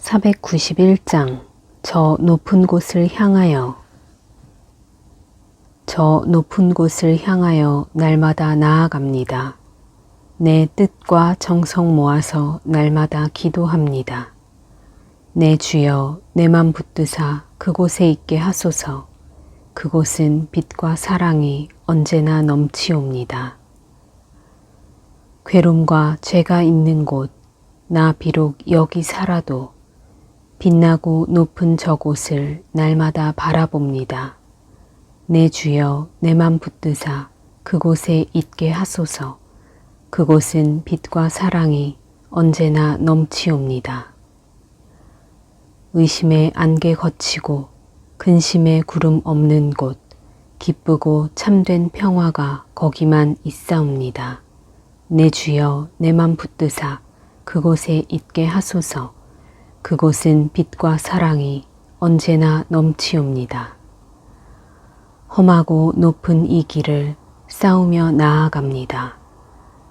491장 저 높은 곳을 향하여. 저 높은 곳을 향하여 날마다 나아갑니다. 내 뜻과 정성 모아서 날마다 기도합니다. 내 주여 내 맘 붙드사 그곳에 있게 하소서. 그곳은 빛과 사랑이 언제나 넘치옵니다. 괴로움과 죄가 있는 곳, 나 비록 여기 살아도 빛나고 높은 저곳을 날마다 바라봅니다. 내 주여 내 맘 붙드사 그곳에 있게 하소서. 그곳은 빛과 사랑이 언제나 넘치옵니다. 의심의 안개 거치고 근심의 구름 없는 곳, 기쁘고 참된 평화가 거기만 있사옵니다. 내 주여 내 맘 붙드사 그곳에 있게 하소서. 그곳은 빛과 사랑이 언제나 넘치옵니다. 험하고 높은 이 길을 싸우며 나아갑니다.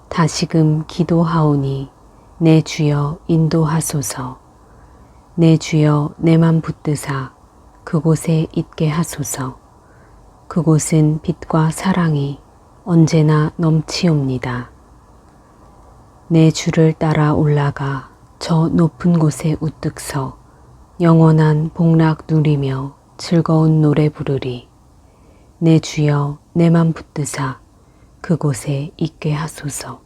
다시금 기도하오니 내 주여 인도하소서. 내 주여 내 맘 붙드사 그곳에 있게 하소서. 그곳은 빛과 사랑이 언제나 넘치옵니다. 내 주를 따라 올라가 저 높은 곳에 우뚝 서 영원한 복락 누리며 즐거운 노래 부르리. 내 주여 내 맘 붙드사 그곳에 있게 하소서.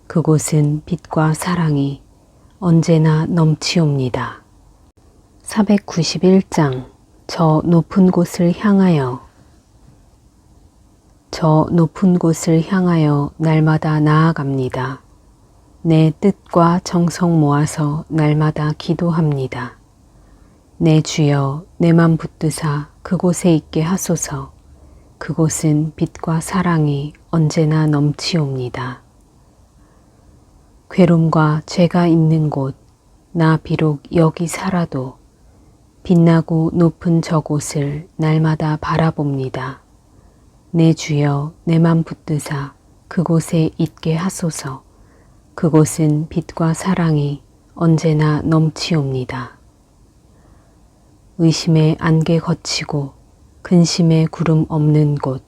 그곳은 빛과 사랑이 언제나 넘치옵니다. 491장 저 높은 곳을 향하여. 저 높은 곳을 향하여 날마다 나아갑니다. 내 뜻과 정성 모아서 날마다 기도합니다. 내 주여 내 맘 붙드사 그곳에 있게 하소서. 그곳은 빛과 사랑이 언제나 넘치옵니다. 괴로움과 죄가 있는 곳, 나 비록 여기 살아도 빛나고 높은 저곳을 날마다 바라봅니다. 내 주여 내 맘 붙드사 그곳에 있게 하소서. 그곳은 빛과 사랑이 언제나 넘치옵니다. 의심의 안개 거치고 근심의 구름 없는 곳,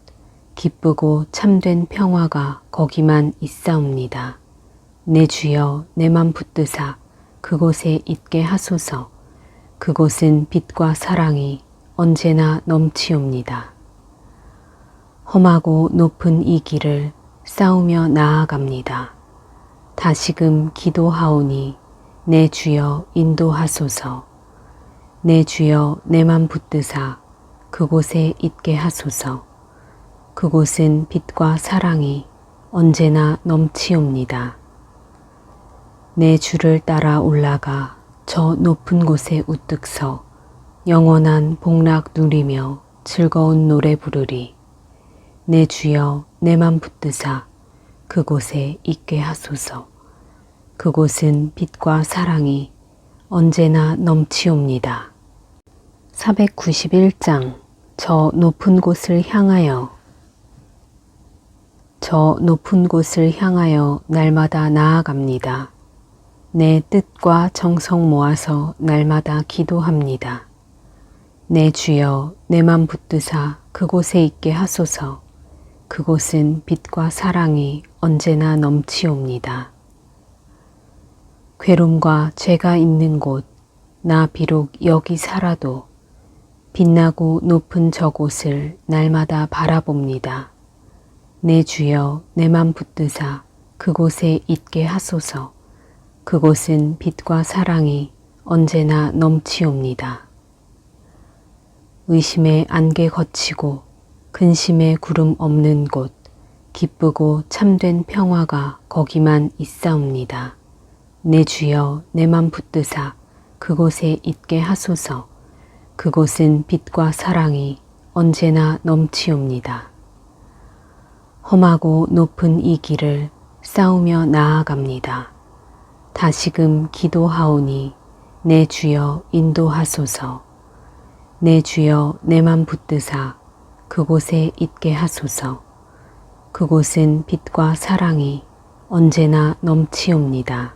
기쁘고 참된 평화가 거기만 있사옵니다. 내 주여 내 맘 붙드사 그곳에 있게 하소서. 그곳은 빛과 사랑이 언제나 넘치옵니다. 험하고 높은 이 길을 싸우며 나아갑니다. 다시금 기도하오니 내 주여 인도하소서. 내 주여 내 맘 붙드사 그곳에 있게 하소서. 그곳은 빛과 사랑이 언제나 넘치옵니다. 내 주를 따라 올라가 저 높은 곳에 우뚝 서 영원한 복락 누리며 즐거운 노래 부르리. 내 주여 내 맘 붙드사 그곳에 있게 하소서. 그곳은 빛과 사랑이 언제나 넘치옵니다. 491장 저 높은 곳을 향하여. 저 높은 곳을 향하여 날마다 나아갑니다. 내 뜻과 정성 모아서 날마다 기도합니다. 내 주여 내 맘 붙드사 그곳에 있게 하소서. 그곳은 빛과 사랑이 언제나 넘치옵니다. 괴로움과 죄가 있는 곳, 나 비록 여기 살아도 빛나고 높은 저곳을 날마다 바라봅니다. 내 주여 내 맘 붙드사 그곳에 있게 하소서. 그곳은 빛과 사랑이 언제나 넘치옵니다. 의심의 안개 거치고 근심의 구름 없는 곳, 기쁘고 참된 평화가 거기만 있사옵니다. 내 주여 내 맘 붙드사 그곳에 있게 하소서. 그곳은 빛과 사랑이 언제나 넘치옵니다. 험하고 높은 이 길을 싸우며 나아갑니다. 다시금 기도하오니 내 주여 인도하소서. 내 주여 내 맘 붙드사 그곳에 있게 하소서. 그곳은 빛과 사랑이 언제나 넘치옵니다.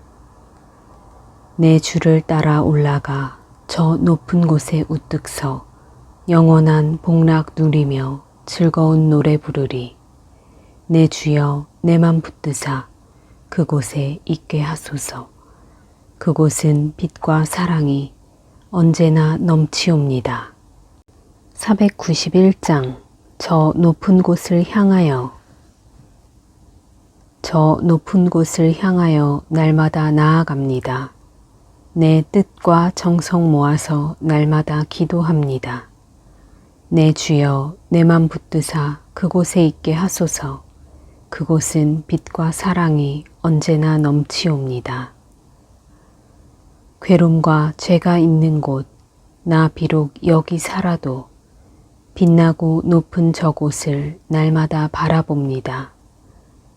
내 주를 따라 올라가 저 높은 곳에 우뚝 서 영원한 복락 누리며 즐거운 노래 부르리. 내 주여 내 맘 붙드사 그곳에 있게 하소서. 그곳은 빛과 사랑이 언제나 넘치옵니다. 491장 저 높은 곳을 향하여. 저 높은 곳을 향하여 날마다 나아갑니다. 내 뜻과 정성 모아서 날마다 기도합니다. 내 주여 내 맘 붙드사 그곳에 있게 하소서. 그곳은 빛과 사랑이 언제나 넘치옵니다. 괴로움과 죄가 있는 곳, 나 비록 여기 살아도 빛나고 높은 저곳을 날마다 바라봅니다.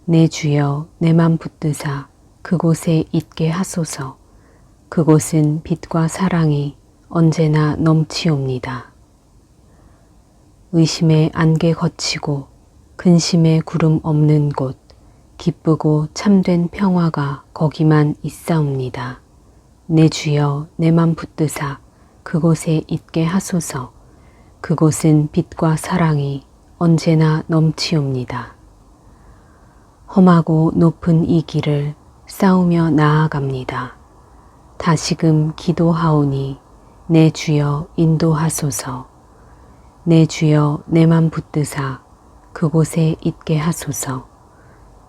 내 주여 내 맘 붙드사 그곳에 있게 하소서. 그곳은 빛과 사랑이 언제나 넘치옵니다. 의심의 안개 거치고 근심의 구름 없는 곳, 기쁘고 참된 평화가 거기만 있사옵니다. 내 주여 내 맘 붙드사 그곳에 있게 하소서. 그곳은 빛과 사랑이 언제나 넘치옵니다. 험하고 높은 이 길을 싸우며 나아갑니다. 다시금 기도하오니 내 주여 인도하소서. 내 주여 내 맘 붙드사 그곳에 있게 하소서.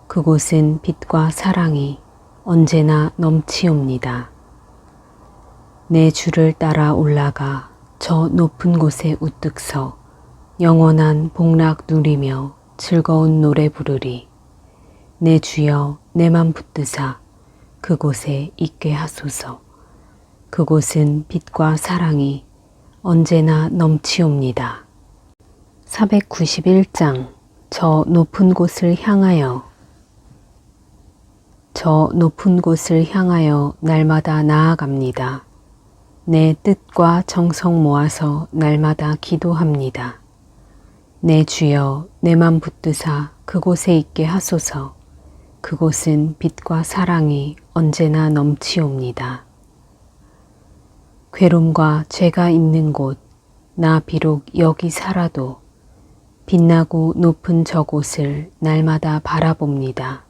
그곳은 빛과 사랑이 언제나 넘치옵니다. 내 주를 따라 올라가 저 높은 곳에 우뚝 서 영원한 복락 누리며 즐거운 노래 부르리. 내 주여 내 맘 붙드사 그곳에 있게 하소서. 그곳은 빛과 사랑이 언제나 넘치옵니다. 491장 저 높은 곳을 향하여. 저 높은 곳을 향하여 날마다 나아갑니다. 내 뜻과 정성 모아서 날마다 기도합니다. 내 주여 내 맘 붙드사 그곳에 있게 하소서. 그곳은 빛과 사랑이 언제나 넘치옵니다. 괴로움과 죄가 있는 곳, 나 비록 여기 살아도 빛나고 높은 저곳을 날마다 바라봅니다.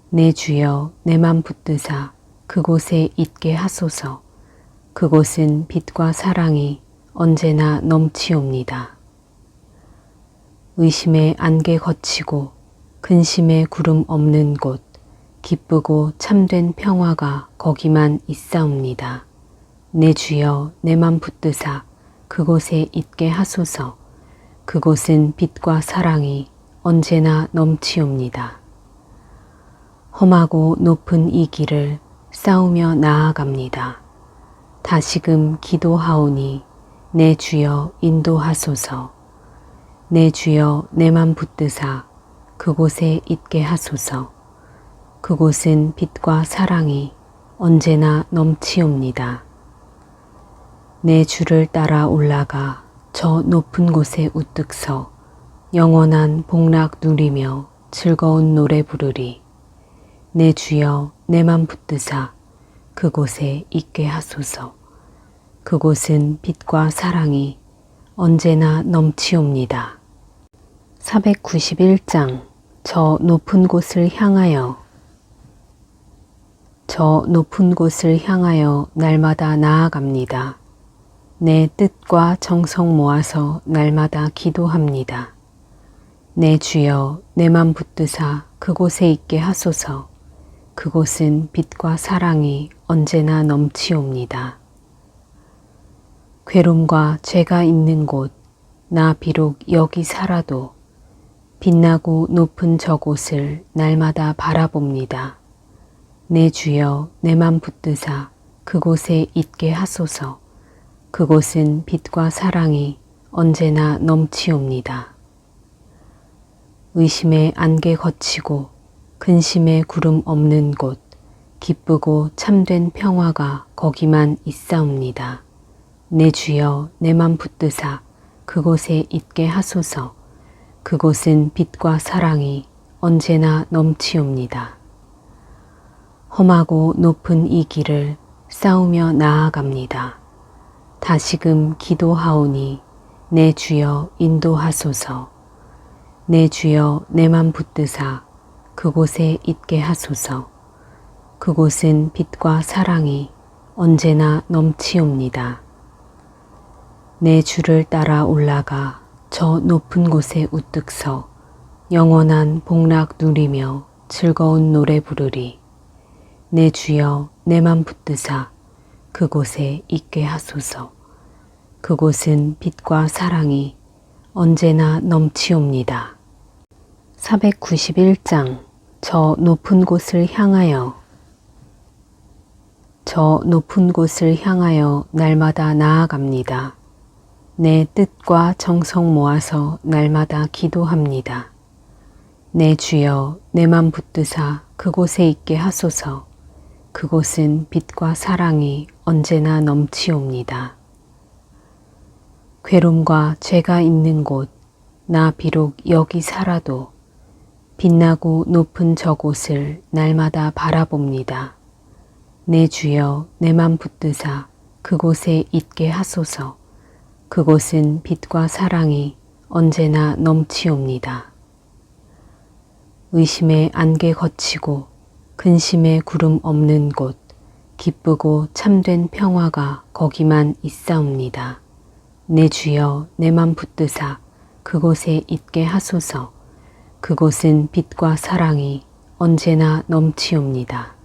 내 주여 내 맘 붙드사 그곳에 있게 하소서. 그곳은 빛과 사랑이 언제나 넘치옵니다. 의심의 안개 거치고 근심의 구름 없는 곳, 기쁘고 참된 평화가 거기만 있사옵니다. 내 주여 내 맘 붙드사 그곳에 있게 하소서. 그곳은 빛과 사랑이 언제나 넘치옵니다. 험하고 높은 이 길을 싸우며 나아갑니다. 다시금 기도하오니 내 주여 인도하소서. 내 주여 내 맘 붙드사 그곳에 있게 하소서. 그곳은 빛과 사랑이 언제나 넘치옵니다. 내 주를 따라 올라가 저 높은 곳에 우뚝 서 영원한 복락 누리며 즐거운 노래 부르리. 내 주여 내 맘 붙드사 그곳에 있게 하소서. 그곳은 빛과 사랑이 언제나 넘치옵니다. 491장 저 높은 곳을 향하여. 저 높은 곳을 향하여 날마다 나아갑니다. 내 뜻과 정성 모아서 날마다 기도합니다. 내 주여 내 맘 붙드사 그곳에 있게 하소서. 그곳은 빛과 사랑이 언제나 넘치옵니다. 괴로움과 죄가 있는 곳, 나 비록 여기 살아도 빛나고 높은 저곳을 날마다 바라봅니다. 내 주여 내 맘 붙드사 그곳에 있게 하소서. 그곳은 빛과 사랑이 언제나 넘치옵니다. 의심의 안개 거치고 근심의 구름 없는 곳, 기쁘고 참된 평화가 거기만 있사옵니다. 내 주여 내 맘 붙드사 그곳에 있게 하소서. 그곳은 빛과 사랑이 언제나 넘치옵니다. 험하고 높은 이 길을 싸우며 나아갑니다. 다시금 기도하오니 내 주여 인도하소서. 내 주여 내 맘 붙드사 그곳에 있게 하소서. 그곳은 빛과 사랑이 언제나 넘치옵니다. 내 주를 따라 올라가 저 높은 곳에 우뚝 서 영원한 복락 누리며 즐거운 노래 부르리. 내 주여 내 맘 붙드사 그곳에 있게 하소서. 그곳은 빛과 사랑이 언제나 넘치옵니다. 491장 저 높은 곳을 향하여. 저 높은 곳을 향하여 날마다 나아갑니다. 내 뜻과 정성 모아서 날마다 기도합니다. 내 주여 내 맘 붙드사 그곳에 있게 하소서. 그곳은 빛과 사랑이 언제나 넘치옵니다. 괴로움과 죄가 있는 곳, 나 비록 여기 살아도 빛나고 높은 저곳을 날마다 바라봅니다. 내 주여 내 맘 붙드사 그곳에 있게 하소서. 그곳은 빛과 사랑이 언제나 넘치옵니다. 의심의 안개 거치고 근심의 구름 없는 곳, 기쁘고 참된 평화가 거기만 있사옵니다. 내 주여 내 맘 붙드사 그곳에 있게 하소서. 그곳은 빛과 사랑이 언제나 넘치옵니다.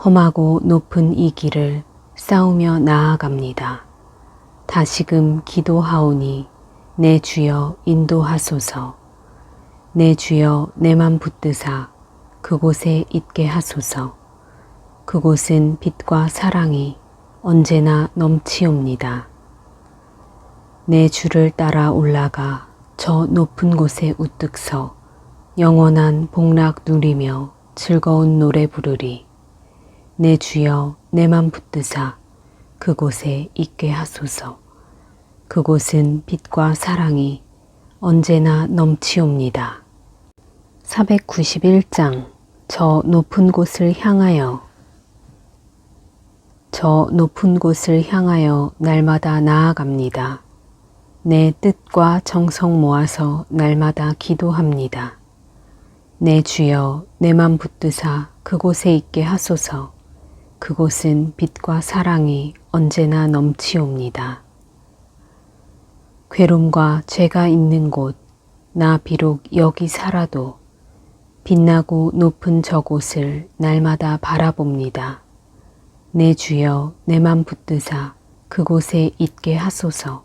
험하고 높은 이 길을 싸우며 나아갑니다. 다시금 기도하오니 내 주여 인도하소서. 내 주여 내 맘 붙드사 그곳에 있게 하소서. 그곳은 빛과 사랑이 언제나 넘치옵니다. 내 주를 따라 올라가 저 높은 곳에 우뚝 서 영원한 복락 누리며 즐거운 노래 부르리. 내 주여 내 맘 붙드사 그곳에 있게 하소서. 그곳은 빛과 사랑이 언제나 넘치옵니다. 491장 저 높은 곳을 향하여. 저 높은 곳을 향하여 날마다 나아갑니다. 내 뜻과 정성 모아서 날마다 기도합니다. 내 주여 내 맘 붙드사 그곳에 있게 하소서. 그곳은 빛과 사랑이 언제나 넘치옵니다. 괴로움과 죄가 있는 곳, 나 비록 여기 살아도 빛나고 높은 저곳을 날마다 바라봅니다. 내 주여 내 맘 붙드사 그곳에 있게 하소서.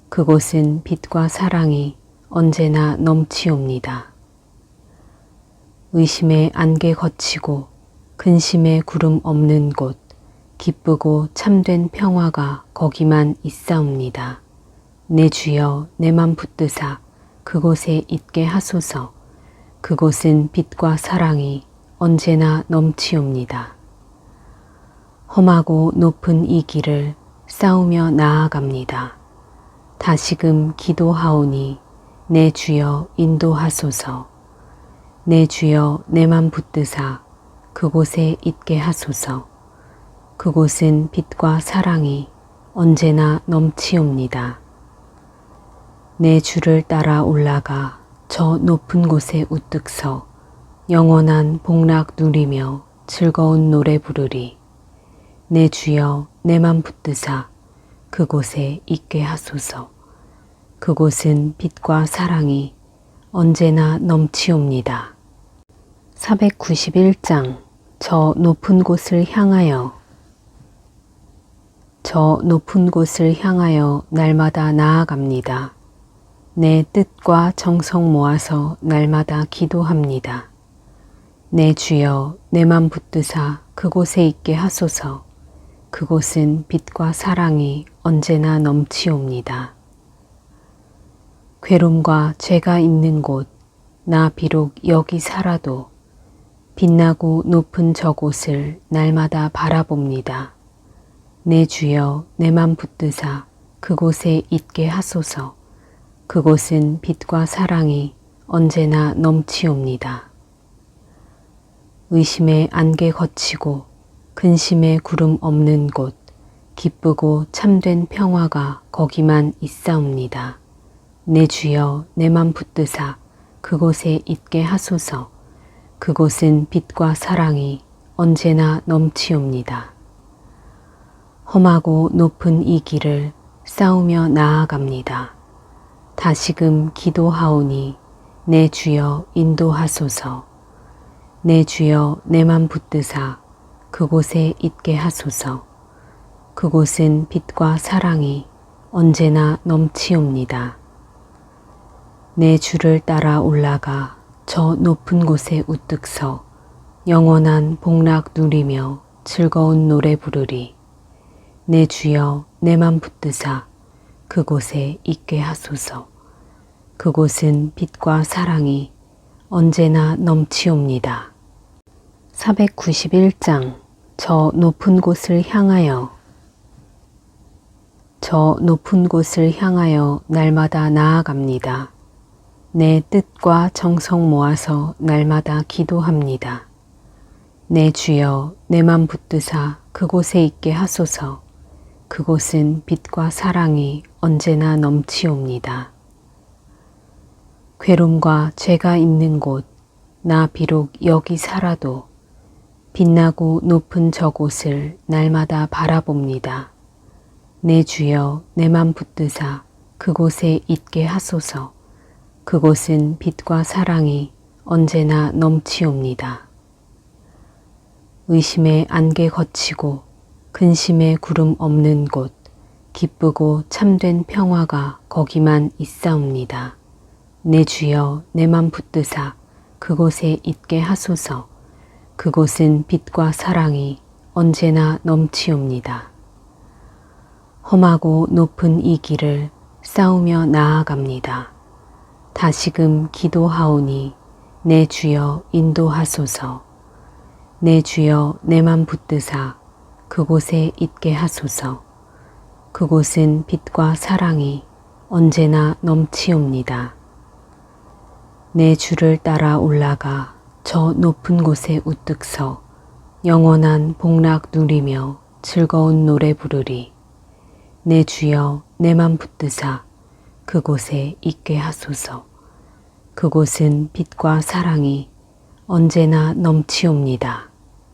그곳은 빛과 사랑이 언제나 넘치옵니다. 의심의 안개 거치고 근심의 구름 없는 곳, 기쁘고 참된 평화가 거기만 있사옵니다. 내 주여 내 맘 붙드사 그곳에 있게 하소서. 그곳은 빛과 사랑이 언제나 넘치옵니다. 험하고 높은 이 길을 싸우며 나아갑니다. 다시금 기도하오니 내 주여 인도하소서. 내 주여 내 맘 붙드사 그곳에 있게 하소서. 그곳은 빛과 사랑이 언제나 넘치옵니다. 내 주를 따라 올라가 저 높은 곳에 우뚝 서 영원한 복락 누리며 즐거운 노래 부르리. 내 주여 내 맘 붙드사 그곳에 있게 하소서. 그곳은 빛과 사랑이 언제나 넘치옵니다. 491장 저 높은 곳을 향하여. 저 높은 곳을 향하여 날마다 나아갑니다. 내 뜻과 정성 모아서 날마다 기도합니다. 내 주여 내 맘 붙드사 그곳에 있게 하소서. 그곳은 빛과 사랑이 언제나 넘치옵니다. 괴로움과 죄가 있는 곳, 나 비록 여기 살아도 빛나고 높은 저곳을 날마다 바라봅니다. 내 주여 내 맘 붙드사 그곳에 있게 하소서. 그곳은 빛과 사랑이 언제나 넘치옵니다. 의심의 안개 거치고 근심의 구름 없는 곳, 기쁘고 참된 평화가 거기만 있사옵니다. 내 주여 내 맘 붙드사 그곳에 있게 하소서. 그곳은 빛과 사랑이 언제나 넘치옵니다. 험하고 높은 이 길을 싸우며 나아갑니다. 다시금 기도하오니 내 주여 인도하소서. 내 주여 내 맘 붙드사 그곳에 있게 하소서. 그곳은 빛과 사랑이 언제나 넘치옵니다. 내 주를 따라 올라가 저 높은 곳에 우뚝 서 영원한 복락 누리며 즐거운 노래 부르리. 내 주여 내 맘 붙드사 그곳에 있게 하소서. 그곳은 빛과 사랑이 언제나 넘치옵니다. 491장 저 높은 곳을 향하여. 저 높은 곳을 향하여 날마다 나아갑니다. 내 뜻과 정성 모아서 날마다 기도합니다. 내 주여 내 맘 붙드사 그곳에 있게 하소서. 그곳은 빛과 사랑이 언제나 넘치옵니다. 괴로움과 죄가 있는 곳, 나 비록 여기 살아도 빛나고 높은 저곳을 날마다 바라봅니다. 내 주여 내 맘 붙드사 그곳에 있게 하소서. 그곳은 빛과 사랑이 언제나 넘치옵니다. 의심의 안개 거치고 근심의 구름 없는 곳, 기쁘고 참된 평화가 거기만 있사옵니다. 내 주여 내 맘 붙드사 그곳에 있게 하소서. 그곳은 빛과 사랑이 언제나 넘치옵니다. 험하고 높은 이 길을 싸우며 나아갑니다. 다시금 기도하오니 내 주여 인도하소서. 내 주여 내 맘 붙드사 그곳에 있게 하소서. 그곳은 빛과 사랑이 언제나 넘치옵니다. 내 주를 따라 올라가 저 높은 곳에 우뚝 서 영원한 복락 누리며 즐거운 노래 부르리. 내 주여 내 맘 붙드사 그곳에 있게 하소서. 그곳은 빛과 사랑이 언제나 넘치옵니다.